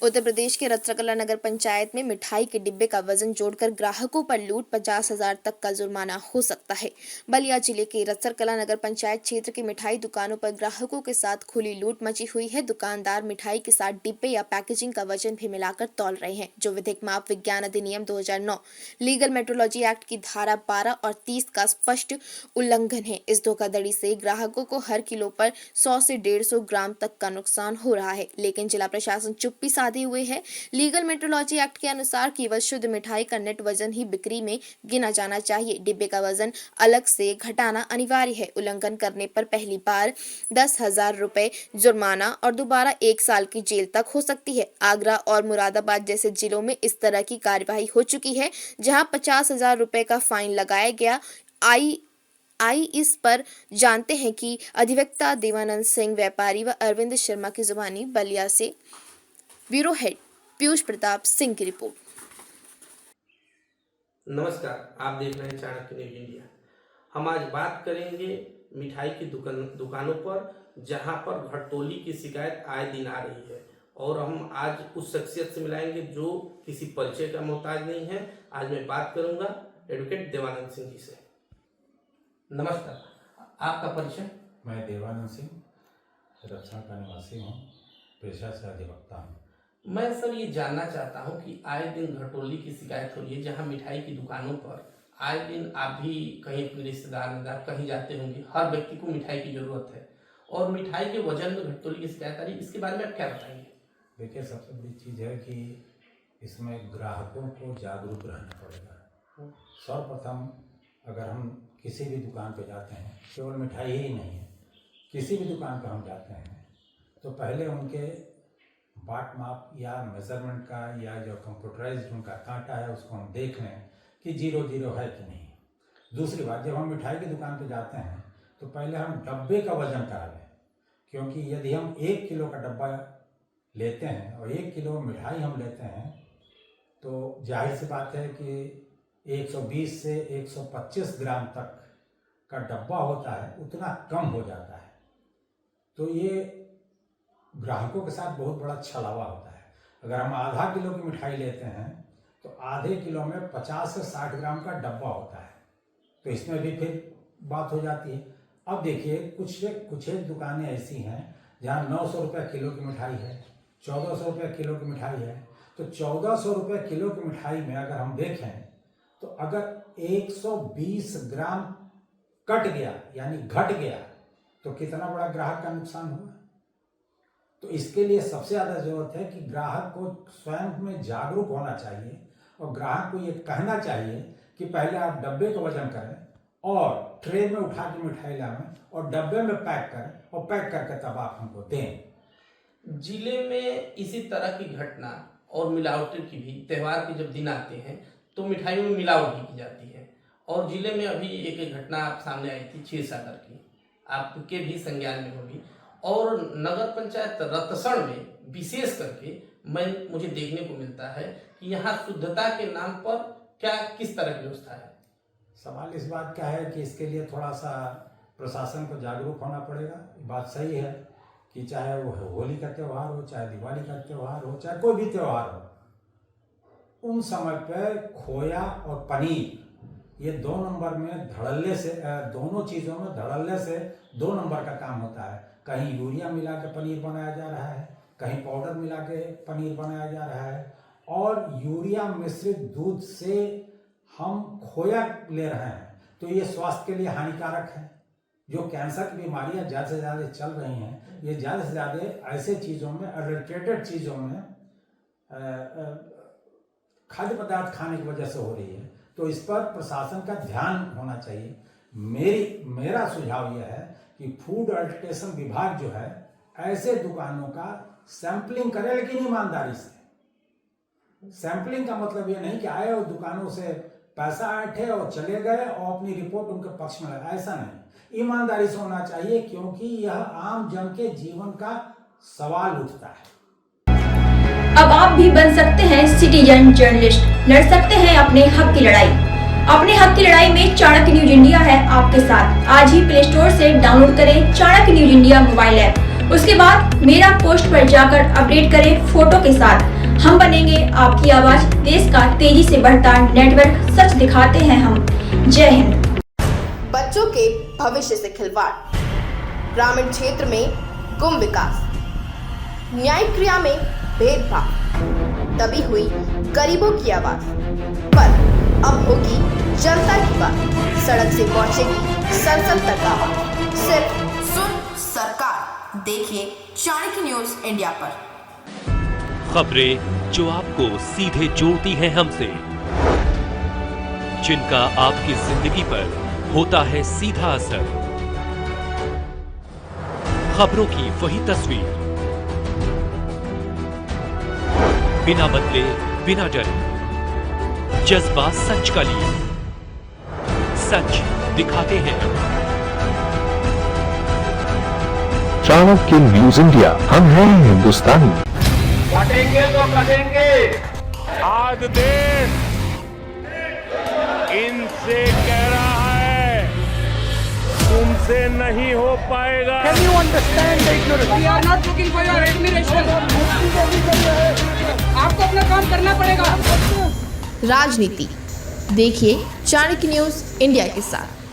उत्तर प्रदेश के रत्रकला नगर पंचायत में मिठाई के डिब्बे का वजन जोड़कर ग्राहकों पर लूट 50,000 तक का जुर्माना हो सकता है। बलिया जिले के रत्रकला नगर पंचायत क्षेत्र की मिठाई दुकानों पर ग्राहकों के साथ खुली लूट मची हुई है। दुकानदार मिठाई के साथ डिब्बे या पैकेजिंग का वजन भी मिलाकर तौल रहे हैं, जो विधिक माप विज्ञान अधिनियम 2009 लीगल मेट्रोलॉजी एक्ट की धारा 12 और 30 का स्पष्ट उल्लंघन है। इस धोखाधड़ी से ग्राहकों को हर किलो पर 100 से 150 ग्राम तक का नुकसान हो रहा है, लेकिन जिला प्रशासन चुप्पी साधे हुए है। लीगल मेट्रोलॉजी एक्ट के अनुसार केवल शुद्ध मिठाई का नेट वजन ही बिक्री में गिना जाना चाहिए। डिब्बे का वजन अलग से घटाना अनिवार्य है। उल्लंघन करने पर पहली बार 10,000 रुपए जुर्माना और दोबारा 1 साल की जेल तक हो सकती है। आगरा और मुरादाबाद जैसे जिलों में इस तरह की कार्यवाही हो चुकी है, जहां 50,000 रुपए का फाइन लगाया गया। इस पर जानते हैं कि अधिवक्ता देवानंद सिंह व्यापारी व अरविंद शर्मा की जुबानी। बलिया से ब्यूरो हेड पीयूष प्रताप सिंह की रिपोर्ट। नमस्कार, आप देख रहे हैं चाणक्य न्यूज इंडिया। हम आज बात करेंगे मिठाई की दुकानों पर जहां पर घटतोली की शिकायत आए दिन आ रही है, और हम आज उस शख्सियत से मिलाएंगे जो किसी परिचय का मोहताज नहीं है। आज मैं बात करूंगा एडवोकेट देवानंद सिंह जी से। नमस्कार, आपका परिचय? मैं देवानंद सिंह रक्षा का निवासी हूँ, पेशा से अधिवक्ता हूँ। मैं सर ये जानना चाहता हूँ कि आए दिन घटोली की शिकायत हो रही है, जहाँ मिठाई की दुकानों पर आए दिन आप भी कहीं अपने रिश्तेदार कहीं जाते होंगे, हर व्यक्ति को मिठाई की जरूरत है और मिठाई के वजन में घटोली की शिकायत आ रही है। इसके बारे में आप क्या बताएंगे? देखिए, सबसे बड़ी चीज़ है कि इसमें ग्राहकों को जागरूक रहना पड़ेगा। सर्वप्रथम अगर हम किसी भी दुकान पर जाते हैं, केवल मिठाई ही नहीं है, किसी भी दुकान पर हम जाते हैं तो पहले उनके बाट माप या मेजरमेंट का या जो कंप्यूटराइज्ड उनका कांटा है उसको हम देख लें कि 0 है कि नहीं। दूसरी बात, जब हम मिठाई की दुकान पर जाते हैं तो पहले हम डब्बे का वजन करा लें, क्योंकि यदि हम 1 किलो का डब्बा लेते हैं और 1 किलो मिठाई हम लेते हैं तो जाहिर सी बात है कि 120 से 125 ग्राम तक का डब्बा होता है, उतना कम हो जाता है। तो ये ग्राहकों के साथ बहुत बड़ा छलावा होता है। अगर हम आधा किलो की मिठाई लेते हैं तो आधे किलो में 50 से 60 ग्राम का डब्बा होता है, तो इसमें भी फिर बात हो जाती है। अब देखिए, कुछ एक दुकानें ऐसी हैं जहाँ 900 रुपये किलो की मिठाई है, 1400 रुपये किलो की मिठाई है। तो 1400 रुपये किलो की मिठाई में अगर हम देखें तो अगर 120 ग्राम कट गया यानी घट गया तो कितना बड़ा ग्राहक का नुकसान हुआ। तो इसके लिए सबसे ज़्यादा जरूरत है कि ग्राहक को स्वयं में जागरूक होना चाहिए और ग्राहक को ये कहना चाहिए कि पहले आप डब्बे का वजन करें और ट्रे में उठा के मिठाई लाएं और डब्बे में पैक करें और पैक करके तब आप हमको दें। जिले में इसी तरह की घटना और मिलावट की भी, त्योहार के जब दिन आते हैं तो मिठाइयों में मिलावट भी की जाती है, और जिले में अभी एक घटना आप सामने आई थी क्षीरसागर की, आपके भी संज्ञान में होगी। और नगर पंचायत रतसण में विशेष करके मुझे देखने को मिलता है कि यहाँ शुद्धता के नाम पर किस तरह की व्यवस्था है। सवाल इस बात का है कि इसके लिए थोड़ा सा प्रशासन को जागरूक होना पड़ेगा। बात सही है कि चाहे वो होली का त्यौहार हो, चाहे दिवाली का त्यौहार हो, चाहे कोई भी त्यौहार हो, उन समय पर खोया और पनीर ये 2 नंबर में धड़ल्ले से, दोनों चीज़ों में धड़ल्ले से 2 नंबर का काम होता है। कहीं यूरिया मिला के पनीर बनाया जा रहा है, कहीं पाउडर मिला के पनीर बनाया जा रहा है, और यूरिया मिश्रित दूध से हम खोया ले रहे हैं, तो ये स्वास्थ्य के लिए हानिकारक है। जो कैंसर की बीमारियां ज़्यादा से ज़्यादा चल रही हैं, ये ज़्यादा से ज़्यादा ऐसे चीज़ों में, एडल्ट्रेटेड चीज़ों में, खाद्य पदार्थ खाने की वजह से हो रही है। तो इस पर प्रशासन का ध्यान होना चाहिए। मेरा सुझाव यह है कि फूड एडल्ट्रेशन विभाग जो है ऐसे दुकानों का सैंपलिंग करे, लेकिन ईमानदारी से। सैंपलिंग का मतलब ये नहीं कि आए और दुकानों से पैसा ऐंठे और चले गए और अपनी रिपोर्ट उनके पक्ष में लगा, ऐसा नहीं। ईमानदारी से होना चाहिए, क्योंकि यह आम जन के जीवन का सवाल उठता है। अब आप भी बन सकते हैं सिटीजन जर्नलिस्ट, लड़ सकते हैं अपने हक की लड़ाई। अपने हक की लड़ाई में चाणक्य न्यूज इंडिया है आपके साथ। आज ही प्ले स्टोर से डाउनलोड करें Chanakya news India mobile app. उसके बाद मेरा पोस्ट पर जाकर अपडेट करें फोटो के साथ। हम बनेंगे आपकी आवाज, देश का तेजी से बढ़ता नेटवर्क, सच दिखाते हैं हम। जय हिंद। बच्चों के भविष्य से खिलवाड़, ग्रामीण क्षेत्र में गुम विकास, न्यायिक क्रिया में भेदभाव, दबी हुई गरीबों की आवाज, पर अब होगी जनता की बात, सड़क से पहुंचेगी संसद तक आवाज। सिर्फ सुन सरकार, देखिए चाणक्य न्यूज इंडिया पर। खबरें जो आपको सीधे जोड़ती हैं हमसे, जिनका आपकी जिंदगी पर होता है सीधा असर। खबरों की वही तस्वीर, बिना बदले बिना डरे, जज्बा सच का लिए, सच दिखाते हैं। चाणक्य न्यूज इंडिया, हम हैं हिंदुस्तानी। कटेंगे तो कटेंगे। आज देश इनसे कह रहा है तुमसे नहीं हो पाएगा। Can you understand the ignorance? We are not looking for your admiration. आपको अपना काम करना पड़ेगा। राजनीति देखिए चाणक्य न्यूज इंडिया के साथ।